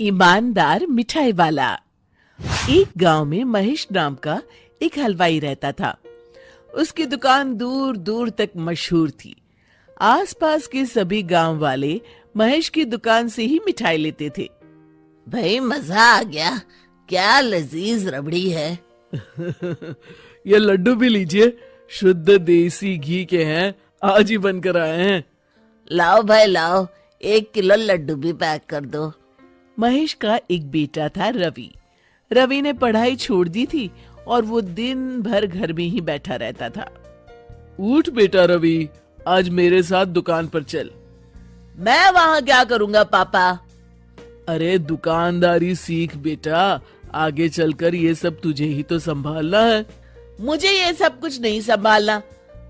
ईमानदार मिठाई वाला। एक गांव में महेश नाम का एक हलवाई रहता था। उसकी दुकान दूर दूर तक मशहूर थी। आसपास के सभी गांव वाले महेश की दुकान से ही मिठाई लेते थे। भाई मजा आ गया, क्या लजीज रबड़ी है। ये लड्डू भी लीजिए, शुद्ध देसी घी के हैं, आज ही बनकर आए हैं। लाओ भाई लाओ, 1 किलो लड्डू भी पैक कर दो। महेश का एक बेटा था रवि। रवि ने पढ़ाई छोड़ दी थी और वो दिन भर घर में ही बैठा रहता था। उठ बेटा रवि, आज मेरे साथ दुकान पर चल। मैं वहाँ क्या करूँगा पापा? अरे दुकानदारी सीख बेटा, आगे चलकर ये सब तुझे ही तो संभालना है। मुझे ये सब कुछ नहीं संभालना।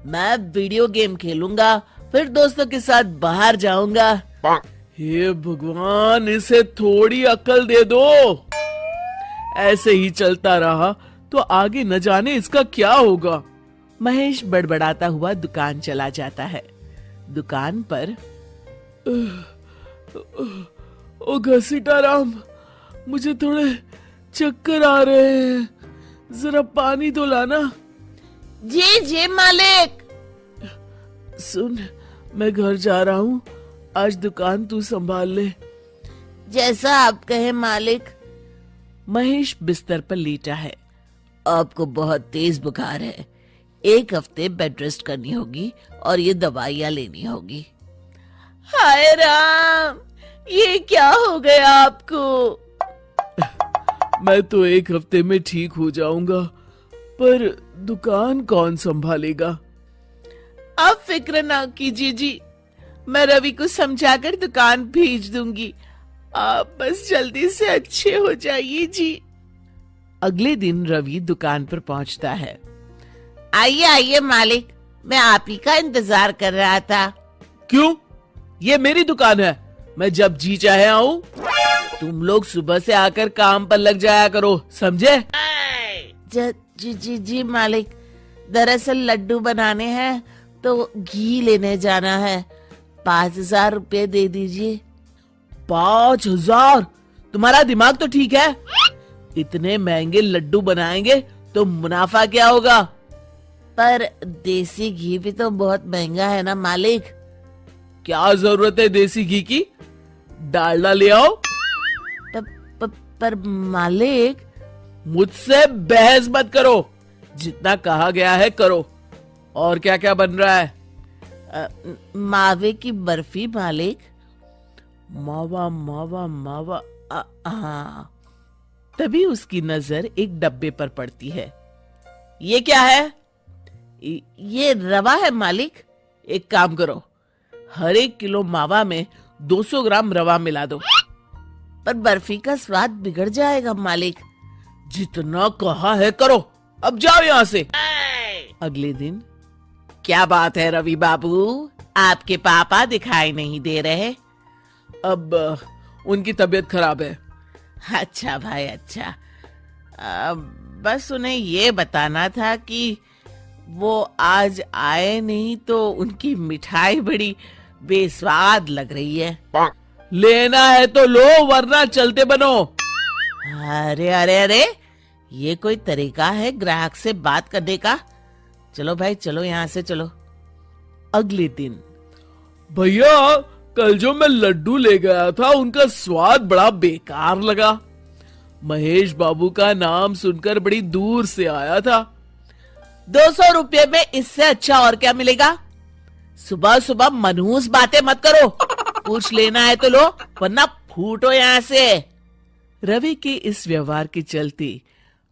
मैं वीडियो गेम खेलूंगा, फिर दोस्तों के साथ बाहर जाऊंगा। हे भगवान, इसे थोड़ी अक्ल दे दो। ऐसे ही चलता रहा तो आगे न जाने इसका क्या होगा। महेश बड़बड़ाता हुआ दुकान चला जाता है। दुकान पर ओ घसीटाराम, मुझे थोड़े चक्कर आ रहे हैं, जरा पानी तो लाना। जी जी मालिक। सुन, मैं घर जा रहा हूँ, आज दुकान तू संभाल ले। जैसा आप कहे मालिक। महेश बिस्तर पर लेटा है। आपको बहुत तेज बुखार है, 1 हफ्ते बेड रेस्ट करनी होगी और ये दवाइयाँ लेनी होगी। हाय राम, ये क्या हो गया आपको? मैं तो 1 हफ्ते में ठीक हो जाऊंगा, पर दुकान कौन संभालेगा? आप फिक्र ना कीजिए जी, मैं रवि को समझाकर दुकान भेज दूंगी। आप बस जल्दी से अच्छे हो जाइए जी। अगले दिन रवि दुकान पर पहुंचता है। आइए आइए मालिक, मैं आप ही का इंतजार कर रहा था। क्यों? ये मेरी दुकान है, मैं जब जी चाहे आऊं। तुम लोग सुबह से आकर काम पर लग जाया करो, समझे? जी जी जी मालिक, दरअसल लड्डू बनाने हैं तो घी लेने जाना है, 5,000 रुपए दे दीजिए। 5,000? तुम्हारा दिमाग तो ठीक है? इतने महंगे लड्डू बनाएंगे तो मुनाफा क्या होगा? पर देसी घी भी तो बहुत महंगा है ना मालिक। क्या जरूरत है देसी घी की? डालडा ले आओ। पर मालिक। मुझसे बहस मत करो, जितना कहा गया है करो। और क्या क्या बन रहा है? मावे की बर्फी मालिक। मावा मावा मावा। हाँ। तभी उसकी नजर एक डब्बे पर पड़ती है। ये क्या है? ये रवा है मालिक। एक काम करो, हर 1 किलो मावा में 200 ग्राम रवा मिला दो। पर बर्फी का स्वाद बिगड़ जाएगा मालिक। जितना कहा है करो, अब जाओ यहाँ से। अगले दिन। क्या बात है रवि बाबू, आपके पापा दिखाई नहीं दे रहे? अब उनकी तबीयत खराब है। अच्छा भाई अच्छा। बस उन्हें ये बताना था कि वो आज आए नहीं तो उनकी मिठाई बड़ी बेस्वाद लग रही है। लेना है तो लो, वरना चलते बनो। अरे अरे अरे, ये कोई तरीका है ग्राहक से बात करने का? चलो भाई चलो, यहाँ से चलो। अगले दिन। भैया, कल जो मैं लड्डू ले गया था उनका स्वाद बड़ा बेकार लगा। महेश बाबू का नाम सुनकर बड़ी दूर से आया था। 200 रुपये में इससे अच्छा और क्या मिलेगा? सुबह सुबह मनहूस बातें मत करो। कुछ लेना है तो लो, वरना फूटो यहाँ से। रवि के इस व्यवहार के चलते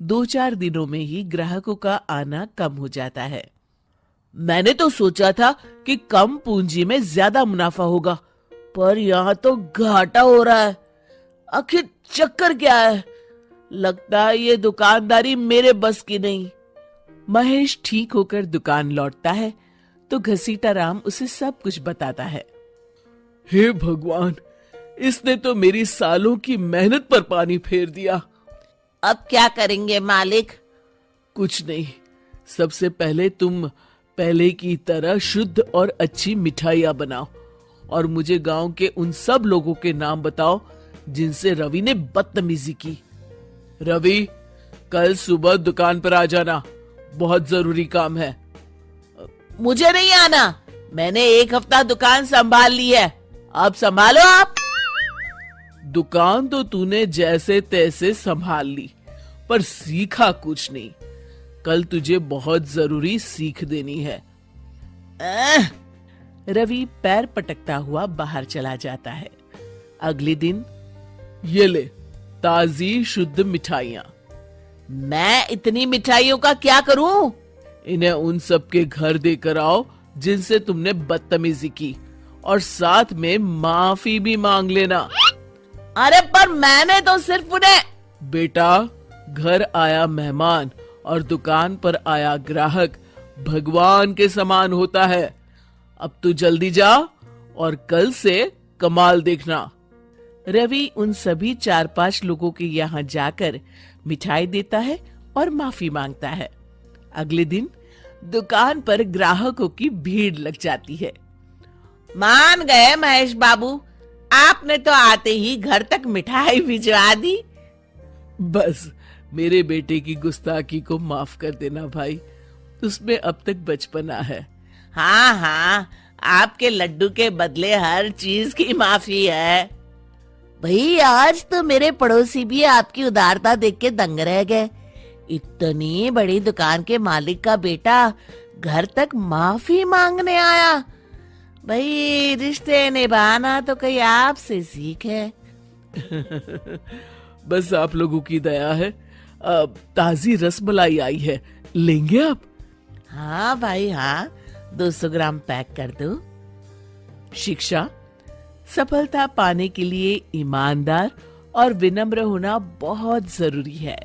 2-4 दिनों में ही ग्राहकों का आना कम हो जाता है। मैंने तो सोचा था कि कम पूंजी में ज्यादा मुनाफा होगा, पर यहाँ तो घाटा हो रहा है। आखिर चक्कर क्या है? लगता है ये दुकानदारी मेरे बस की नहीं। महेश ठीक होकर दुकान लौटता है तो घसीटाराम उसे सब कुछ बताता है। हे भगवान, इसने तो मेरी सालों की मेहनत पर पानी फेर दिया। अब क्या करेंगे मालिक? कुछ नहीं, सबसे पहले तुम पहले की तरह शुद्ध और अच्छी मिठाइयाँ बनाओ और मुझे गांव के उन सब लोगों के नाम बताओ जिनसे रवि ने बदतमीजी की। रवि, कल सुबह दुकान पर आ जाना, बहुत जरूरी काम है। मुझे नहीं आना, मैंने 1 हफ्ता दुकान संभाल ली है, अब संभालो आप। दुकान तो तूने जैसे तैसे संभाल ली, पर सीखा कुछ नहीं। कल तुझे बहुत जरूरी सीख देनी है। रवि पैर पटकता हुआ बाहर चला जाता है। अगले दिन, ये ले ताजी शुद्ध मिठाइयां। मैं इतनी मिठाइयों का क्या करूं? इन्हें उन सब के घर देकर आओ जिनसे तुमने बदतमीजी की, और साथ में माफी भी मांग लेना। अरे पर मैंने तो सिर्फ उन्हें। बेटा, घर आया मेहमान और दुकान पर आया ग्राहक भगवान के समान होता है। अब तू जल्दी जा और कल से कमाल देखना। रवि उन सभी 4-5 लोगों के यहाँ जाकर मिठाई देता है और माफी मांगता है। अगले दिन दुकान पर ग्राहकों की भीड़ लग जाती है। मान गए महेश बाबू, आपने तो आते ही घर तक मिठाई भिजवा दी। बस मेरे बेटे की गुस्ताखी को माफ कर देना भाई, उसमें अब तक बचपना है। हाँ हाँ, आपके लड्डू के बदले हर चीज की माफी है। भाई आज तो मेरे पड़ोसी भी आपकी उदारता देख के दंग रह गए। इतनी बड़ी दुकान के मालिक का बेटा घर तक माफी मांगने आया। भाई रिश्ते निभाना तो कहीं आपसे सीखे। बस आप लोगों की दया है। ताजी रसमलाई आई है, लेंगे आप? हाँ भाई हाँ, 200 ग्राम पैक कर दो। शिक्षा, सफलता पाने के लिए ईमानदार और विनम्र होना बहुत जरूरी है।